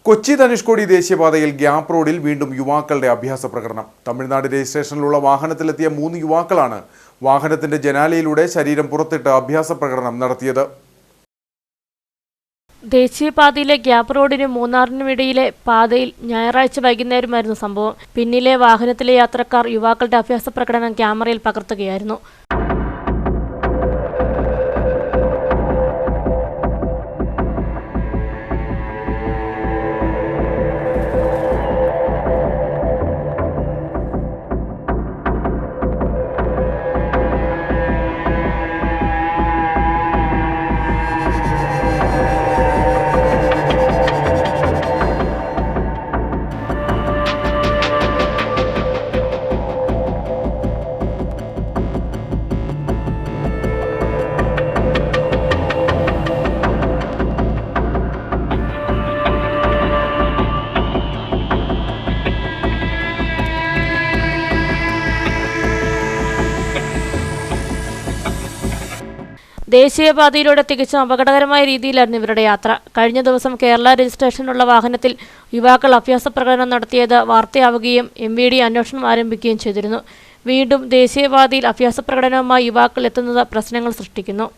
കൊച്ചി ധനുഷ്കോടി ദേശീയപാതയിൽ ഗ്യാപ് റോഡിൽ വീണ്ടും യുവാക്കളുടെ അഭ്യാസ പ്രകടനം. തമിഴ്നാട് രജിസ്ട്രേഷനിലുള്ള വാഹനത്തിലെത്തിയ 3 യുവാക്കളാണ് വാഹനത്തിന്റെ ജനാലയിലൂടെ ശരീരം പുറത്തിട്ട് അഭ്യാസ പ്രകടനം നടത്തിയത്. ദേശീയപാതയിലെ ഗ്യാപ് റോഡിനും മൂന്നാറിനും ഇടയിലെ പാതയിൽ ഞായറാഴ്ച വൈകുന്നേരമായിരുന്നു സംഭവം. പിന്നിലെ വാഹനത്തിലെ യാത്രക്കാർ യുവാക്കളുടെ അഭ്യാസ പ്രകടനം ക്യാമറയിൽ പകർത്തുകയായിരുന്നു. ദേശീയപാതയിലൂടെ തികച്ചും അപകടകരമായ രീതിയിലായിരുന്നു ഇവരുടെ യാത്ര. കഴിഞ്ഞ ദിവസം കേരള രജിസ്ട്രേഷനുള്ള വാഹനത്തിൽ യുവാക്കൾ അഭ്യാസ പ്രകടനം നടത്തിയത് വാർത്തയാവുകയും MVD അന്വേഷണം ആരംഭിക്കുകയും ചെയ്തിരുന്നു. വീണ്ടും ദേശീയപാതയിൽ അഭ്യാസ പ്രകടനവുമായി യുവാക്കൾ എത്തുന്നത് പ്രശ്നങ്ങൾ സൃഷ്ടിക്കുന്നു.